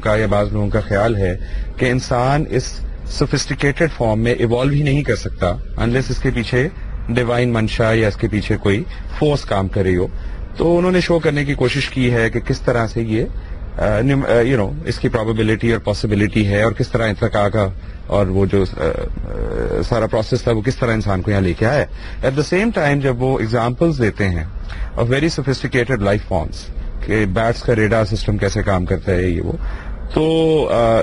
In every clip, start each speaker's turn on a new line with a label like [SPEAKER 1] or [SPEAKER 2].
[SPEAKER 1] کا یا بعض لوگوں کا خیال ہے کہ انسان اس سوفسٹیکیٹڈ فارم میں ایوالو ہی نہیں کر سکتا انلیس اس کے پیچھے ڈیوائن منشا یا اس کے پیچھے کوئی فورس کام کر رہی ہو. تو انہوں نے شو کرنے کی کوشش کی ہے کہ کس طرح سے یہ اس کی پرابیبلٹی اور پاسبلٹی ہے اور کس طرح ارتقاء کا اور وہ جو سارا پروسیس تھا وہ کس طرح انسان کو یہاں لے کے آیا. ایٹ دا سیم ٹائم جب وہ ایگزامپلز دیتے ہیں of very sophisticated life forms کہ بیٹس کا ریڈار سسٹم کیسے کام کرتا ہے یہ وہ، تو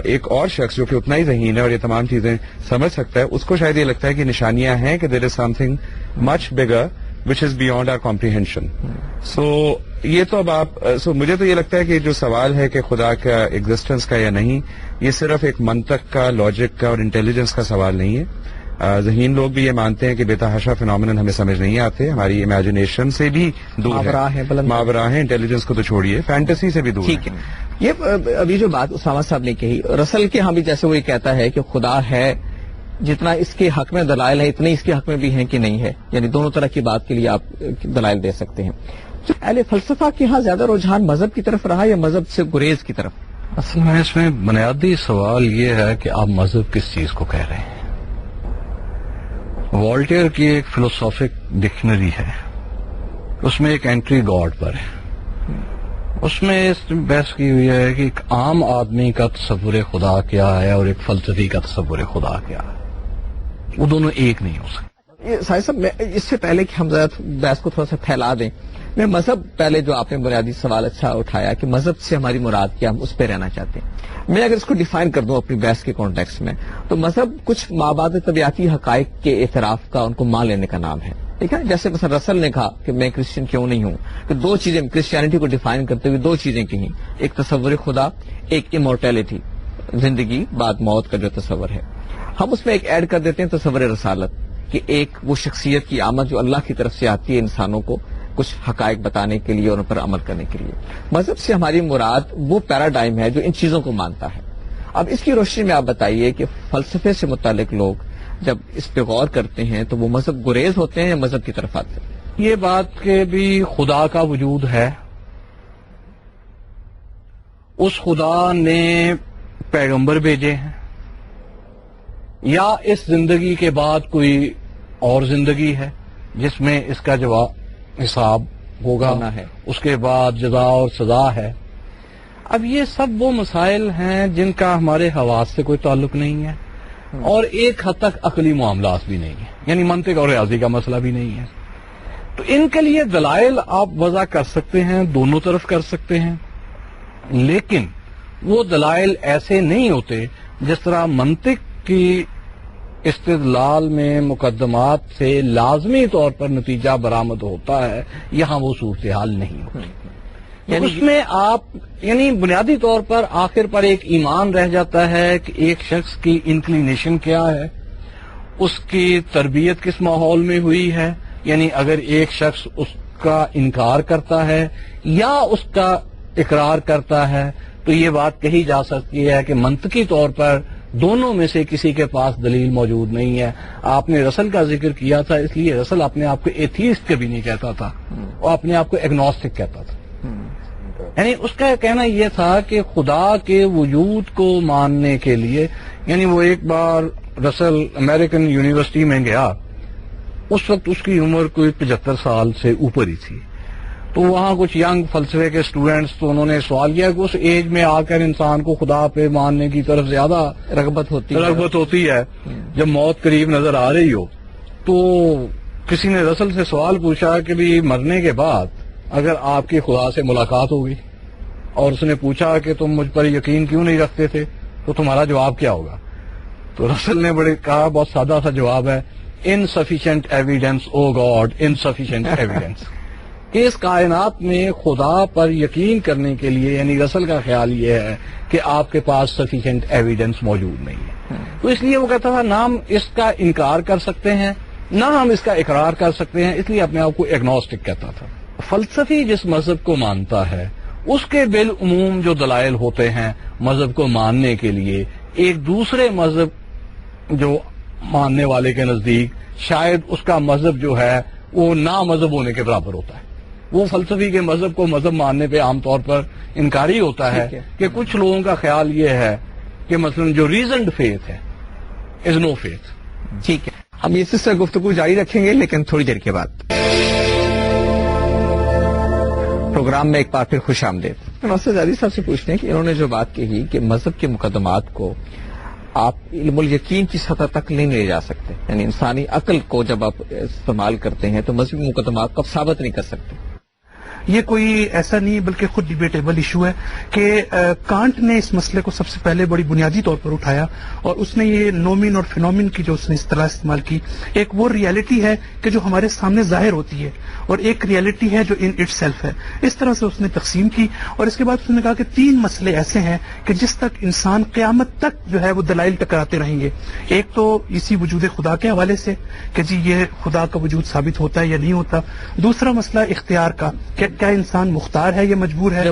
[SPEAKER 1] ایک اور شخص جو کہ اتنا ہی ذہین ہے اور یہ تمام چیزیں سمجھ سکتا ہے، اس کو شاید یہ لگتا ہے کہ نشانیاں ہیں کہ there is something much bigger which is beyond our comprehension. So یہ تو اب مجھے تو یہ لگتا ہے کہ جو سوال ہے کہ خدا کا ایگزسٹنس کا یا نہیں، یہ صرف ایک منطق کا، لاجک کا اور انٹیلیجنس کا سوال نہیں ہے. ذہین لوگ بھی یہ مانتے ہیں کہ بے تحاشا فینومینن ہمیں سمجھ نہیں آتے، ہماری امیجنیشن سے بھی دور ہے، ماورا ہے، انٹیلیجنس کو تو چھوڑیے، فینٹیسی سے بھی دور ہے.
[SPEAKER 2] یہ ابھی جو بات اسامہ صاحب نے کہی، رسل کے ہاں بھی جیسے وہ یہ کہتا ہے کہ خدا ہے، جتنا اس کے حق میں دلائل ہے اتنے اس کے حق میں بھی ہیں کہ نہیں ہے، یعنی دونوں طرح کی بات کے لیے آپ دلائل دے سکتے ہیں. اہل فلسفہ کے ہاں زیادہ رجحان مذہب کی طرف رہا یا مذہب سے گریز کی طرف؟
[SPEAKER 3] اصل میں اس میں بنیادی سوال یہ ہے کہ آپ مذہب کس چیز کو کہہ رہے ہیں. والٹیئر کی ایک فلسافک ڈکشنری ہے، اس میں ایک انٹری گاڈ پر ہے. اس میں اس بحث کی ہوئی ہے کہ ایک عام آدمی کا تصور خدا کیا ہے اور ایک فلسفی کا تصور خدا کیا ہے، وہ دونوں ایک نہیں ہو سکتے.
[SPEAKER 2] ساحر صاحب، اس سے پہلے کہ ہم بحث کو تھوڑا سا پھیلا دیں، میں مذہب پہلے جو آپ نے بنیادی سوال اچھا اٹھایا کہ مذہب سے ہماری مراد کیا، ہم اس پہ رہنا چاہتے ہیں. میں اگر اس کو ڈیفائن کر دوں اپنی بحث کے کانٹیکسٹ میں، تو مذہب کچھ مابعد طبیعتی حقائق کے اعتراف کا، ان کو مان لینے کا نام ہے. ٹھیک ہے، جیسے مثلا رسل نے کہا کہ میں کرسچن کیوں نہیں ہوں، کہ دو چیزیں کرسچینٹی کو ڈیفائن کرتے ہوئے دو چیزیں کہیں، ایک تصور خدا، ایک امورٹیلٹی، زندگی بعد موت کا جو تصور ہے. ہم اس میں ایک ایڈ کر دیتے ہیں تصور رسالت، کہ ایک وہ شخصیت کی آمد جو اللہ کی طرف سے آتی ہے انسانوں کو کچھ حقائق بتانے کے لیے اور ان پر عمل کرنے کے لیے. مذہب سے ہماری مراد وہ پیراڈائم ہے جو ان چیزوں کو مانتا ہے. اب اس کی روشنی میں آپ بتائیے کہ فلسفے سے متعلق لوگ جب اس پہ غور کرتے ہیں تو وہ مذہب گریز ہوتے ہیں یا مذہب کی طرف آتے ہیں؟
[SPEAKER 3] یہ بات کہ بھی خدا کا وجود ہے، اس خدا نے پیغمبر بھیجے ہیں، یا اس زندگی کے بعد کوئی اور زندگی ہے جس میں اس کا جواب حساب ہوگا، اس کے بعد جزا اور سزا ہے. اب یہ سب وہ مسائل ہیں جن کا ہمارے حواس سے کوئی تعلق نہیں ہے اور ایک حد تک عقلی معاملات بھی نہیں ہے، یعنی منطق اور ریاضی کا مسئلہ بھی نہیں ہے. تو ان کے لیے دلائل آپ وضع کر سکتے ہیں، دونوں طرف کر سکتے ہیں، لیکن وہ دلائل ایسے نہیں ہوتے جس طرح منطق کی استدلال میں مقدمات سے لازمی طور پر نتیجہ برآمد ہوتا ہے، یہاں وہ صورتحال نہیں ہوتی. یعنی اس میں آپ یعنی بنیادی طور پر آخر پر ایک ایمان رہ جاتا ہے کہ ایک شخص کی انکلینیشن کیا ہے، اس کی تربیت کس ماحول میں ہوئی ہے. یعنی اگر ایک شخص اس کا انکار کرتا ہے یا اس کا اقرار کرتا ہے تو یہ بات کہی جا سکتی ہے کہ منطقی طور پر دونوں میں سے کسی کے پاس دلیل موجود نہیں ہے. آپ نے رسل کا ذکر کیا تھا، اس لیے رسل اپنے آپ کو ایتھیسٹ کبھی نہیں کہتا تھا، وہ اپنے آپ کو ایگنوسٹک کہتا تھا. یعنی اس کا کہنا یہ تھا کہ خدا کے وجود کو ماننے کے لیے، یعنی وہ ایک بار رسل امریکن یونیورسٹی میں گیا، اس وقت اس کی عمر کوئی 75 سال سے اوپر ہی تھی. تو وہاں کچھ ینگ فلسفے کے اسٹوڈینٹس، تو انہوں نے سوال کیا کہ اس ایج میں آ کر انسان کو خدا پہ ماننے کی طرف زیادہ رغبت ہوتی ہے جب موت قریب نظر آ رہی ہو. تو کسی نے رسل سے سوال پوچھا کہ بھی مرنے کے بعد اگر آپ کی خدا سے ملاقات ہوگی اور اس نے پوچھا کہ تم مجھ پر یقین کیوں نہیں رکھتے تھے تو تمہارا جواب کیا ہوگا؟ تو رسل نے کہا، بہت سادہ سا جواب ہے، insufficient evidence oh God insufficient evidence. کہ اس کائنات میں خدا پر یقین کرنے کے لیے، یعنی رسل کا خیال یہ ہے کہ آپ کے پاس سفیشینٹ ایویڈنس موجود نہیں ہے. تو اس لیے وہ کہتا تھا نہ ہم اس کا انکار کر سکتے ہیں نہ ہم اس کا اقرار کر سکتے ہیں، اس لیے اپنے آپ کو ایگنوسٹک کہتا تھا. فلسفی جس مذہب کو مانتا ہے اس کے بالعموم جو دلائل ہوتے ہیں مذہب کو ماننے کے لیے، ایک دوسرے مذہب جو ماننے والے کے نزدیک شاید اس کا مذہب جو ہے وہ نا مذہب ہونے کے برابر ہوتا ہے. وہ فلسفی کے مذہب کو مذہب ماننے پہ عام طور پر انکاری ہوتا ہے کہ کچھ لوگوں کا خیال یہ ہے کہ مثلا جو ریزنڈ فیتھ ہے از نو فیتھ.
[SPEAKER 2] ٹھیک ہے، ہم یہ سلسلہ گفتگو جاری رکھیں گے لیکن تھوڑی دیر کے بعد. پروگرام میں ایک بار پھر خوش آمدید. ناصر زادی صاحب سے پوچھتے ہیں کہ انہوں نے جو بات کہی کہ مذہب کے مقدمات کو آپ علم الیقین کی سطح تک نہیں لے جا سکتے، یعنی انسانی عقل کو جب آپ استعمال کرتے ہیں تو مذہبی مقدمات کو آپ ثابت نہیں کر سکتے.
[SPEAKER 4] یہ کوئی ایسا نہیں بلکہ خود ڈیبیٹیبل ایشو ہے کہ کانٹ نے اس مسئلے کو سب سے پہلے بڑی بنیادی طور پر اٹھایا اور اس نے یہ نومین اور فینومین کی جو اس نے اصطلاح استعمال کی. ایک وہ ریالٹی ہے کہ جو ہمارے سامنے ظاہر ہوتی ہے اور ایک ریالٹی ہے جو ان اٹ سیلف ہے. اس طرح سے اس نے تقسیم کی اور اس کے بعد اس نے کہا کہ 3 مسئلے ایسے ہیں کہ جس تک انسان قیامت تک جو ہے وہ دلائل ٹکراتے رہیں گے. ایک تو اسی وجود خدا کے حوالے سے کہ جی یہ خدا کا وجود ثابت ہوتا ہے یا نہیں ہوتا. دوسرا مسئلہ اختیار کا کہ کیا انسان مختار ہے یا مجبور ہے.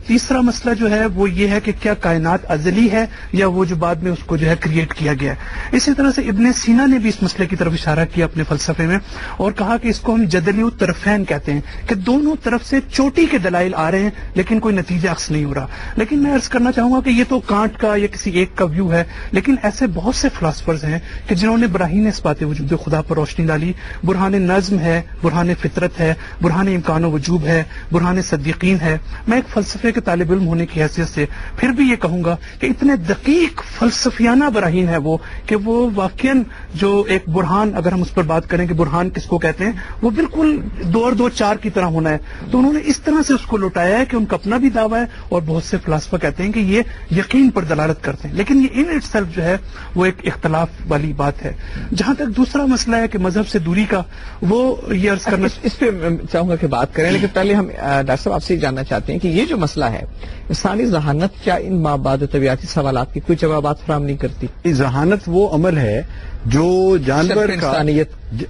[SPEAKER 4] تیسرا مسئلہ جو ہے وہ یہ ہے کہ کیا کائنات ازلی ہے یا وہ جو بعد میں اس کو جو ہے کریٹ کیا گیا ہے. اسی طرح سے ابن سینا نے بھی اس مسئلے کی طرف اشارہ کیا اپنے فلسفے میں اور کہا کہ اس کو ہم جدلی الطرفین کہتے ہیں کہ دونوں طرف سے چوٹی کے دلائل آ رہے ہیں لیکن کوئی نتیجہ عکس نہیں ہو رہا. لیکن میں عرض کرنا چاہوں گا کہ یہ تو کانٹ کا یا کسی ایک کا ویو ہے، لیکن ایسے بہت سے فلاسفرز ہیں کہ جنہوں نے براہین اثبات وجود خدا پر روشنی ڈالی. برہان نظم ہے، برہان فطرت ہے، برہان امکان و وجوب ہے، برہان صدیقین ہے. میں ایک فلسفے کے طالب علم ہونے کی حیثیت سے پھر بھی یہ کہوں گا کہ اتنے دقیق فلسفیانہ براہین ہے وہ کہ وہ واقعاً جو ایک برہان، اگر ہم اس پر بات کریں کہ برہان کس کو کہتے ہیں، وہ بالکل 2 اور 2 4 کی طرح ہونا ہے. تو انہوں نے اس طرح سے اس کو لوٹایا ہے کہ ان کا اپنا بھی دعویٰ ہے اور بہت سے فلاسفہ کہتے ہیں کہ یہ یقین پر دلالت کرتے ہیں. لیکن یہ ان اٹ سیلف جو ہے وہ ایک اختلاف والی بات ہے. جہاں تک دوسرا مسئلہ ہے کہ مذہب سے دوری کا، وہ یہ عرض کرنا
[SPEAKER 2] اس پہ چاہوں گا کہ بات کریں، لیکن پہلے ہم ڈاکٹر صاحب آپ سے جاننا چاہتے ہیں کہ یہ جو مسئلہ ہے انسانی ذہانت کیا ان مابعد طبیعتی سوالات کی کوئی جوابات فراہم نہیں کرتی؟
[SPEAKER 5] ذہانت وہ عمل ہے جو جانور کا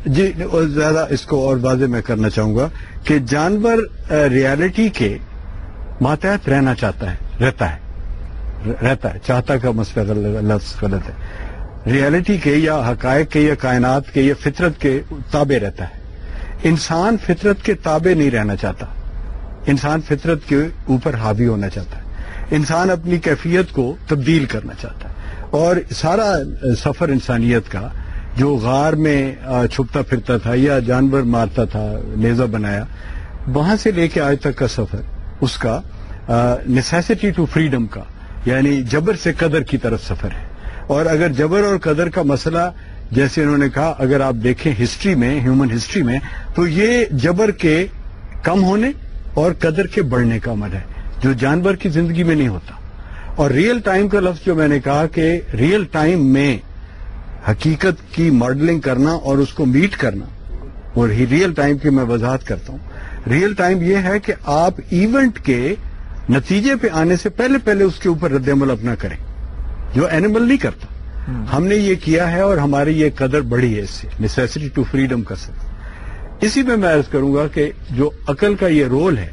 [SPEAKER 5] جی زیادہ اس کو اور واضح میں کرنا چاہوں گا کہ جانور ریالٹی کے ماتحت رہنا چاہتا ہے، رہتا ہے چاہتا کا مسئلہ لفظ غلط ہے. ریالٹی کے یا حقائق کے یا کائنات کے یا فطرت کے تابع رہتا ہے. انسان فطرت کے تابع نہیں رہنا چاہتا، انسان فطرت کے اوپر حاوی ہونا چاہتا ہے. انسان اپنی کیفیت کو تبدیل کرنا چاہتا ہے اور سارا سفر انسانیت کا جو غار میں چھپتا پھرتا تھا یا جانور مارتا تھا، نیزہ بنایا، وہاں سے لے کے آج تک کا سفر اس کا نیسیسٹی ٹو فریڈم کا یعنی جبر سے قدر کی طرف سفر ہے. اور اگر جبر اور قدر کا مسئلہ جیسے انہوں نے کہا اگر آپ دیکھیں ہسٹری میں، ہیومن ہسٹری میں، تو یہ جبر کے کم ہونے اور قدر کے بڑھنے کا عمل ہے جو جانور کی زندگی میں نہیں ہوتا. اور ریئل ٹائم کا لفظ جو میں نے کہا کہ ریئل ٹائم میں حقیقت کی ماڈلنگ کرنا اور اس کو میٹ کرنا، اور ریئل ٹائم کی میں وضاحت کرتا ہوں. ریئل ٹائم یہ ہے کہ آپ ایونٹ کے نتیجے پہ آنے سے پہلے اس کے اوپر رد عمل اپنا کریں، جو اینیمل نہیں کرتا. ہم نے یہ کیا ہے اور ہماری یہ قدر بڑھی ہے اس سے، نیسیسٹی ٹو فریڈم کا سبب. اسی میں عرض کروں گا کہ جو عقل کا یہ رول ہے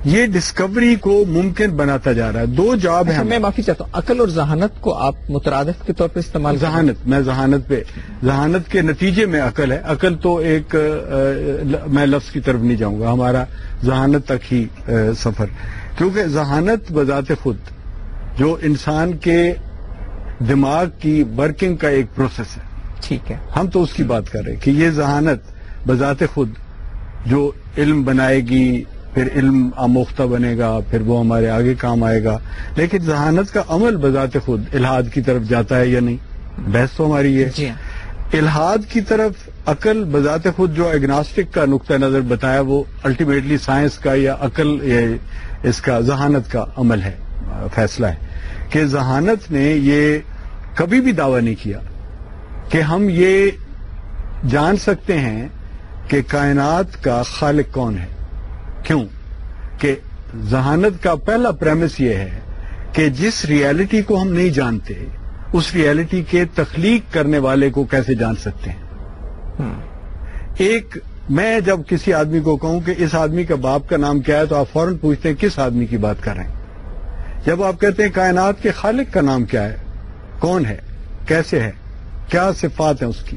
[SPEAKER 5] یہ ڈسکوری کو ممکن بناتا جا رہا ہے. 2 جاب ہیں.
[SPEAKER 2] میں معافی چاہتا ہوں، عقل اور ذہانت کو آپ مترادف کے طور پر استعمال
[SPEAKER 5] ذہانت کے نتیجے میں عقل ہے. عقل تو ایک میں لفظ کی طرف نہیں جاؤں گا، ہمارا ذہانت تک ہی سفر، کیونکہ ذہانت بذات خود جو انسان کے دماغ کی ورکنگ کا ایک پروسیس ہے.
[SPEAKER 2] ٹھیک ہے،
[SPEAKER 5] ہم تو اس کی بات کر رہے ہیں کہ یہ ذہانت بذات خود جو علم بنائے گی، پھر علم آموختہ بنے گا، پھر وہ ہمارے آگے کام آئے گا. لیکن ذہانت کا عمل بذات خود الحاد کی طرف جاتا ہے یا نہیں؟ بحث تو ہماری ہے.
[SPEAKER 2] جی
[SPEAKER 5] الحاد کی طرف عقل بذات خود جو ایگناسٹک کا نقطہ نظر بتایا وہ الٹیمیٹلی سائنس کا یا عقل اس کا ذہانت کا عمل ہے، فیصلہ ہے کہ ذہانت نے یہ کبھی بھی دعویٰ نہیں کیا کہ ہم یہ جان سکتے ہیں کہ کائنات کا خالق کون ہے. کیوں کہ ذہانت کا پہلا پریمس یہ ہے کہ جس ریالٹی کو ہم نہیں جانتے اس ریالٹی کے تخلیق کرنے والے کو کیسے جان سکتے ہیں. ایک میں جب کسی آدمی کو کہوں کہ اس آدمی کا باپ کا نام کیا ہے تو آپ فوراً پوچھتے ہیں کس آدمی کی بات کر رہے ہیں. جب آپ کہتے ہیں کائنات کے خالق کا نام کیا ہے، کون ہے، کیسے ہے، کیا صفات ہیں اس کی،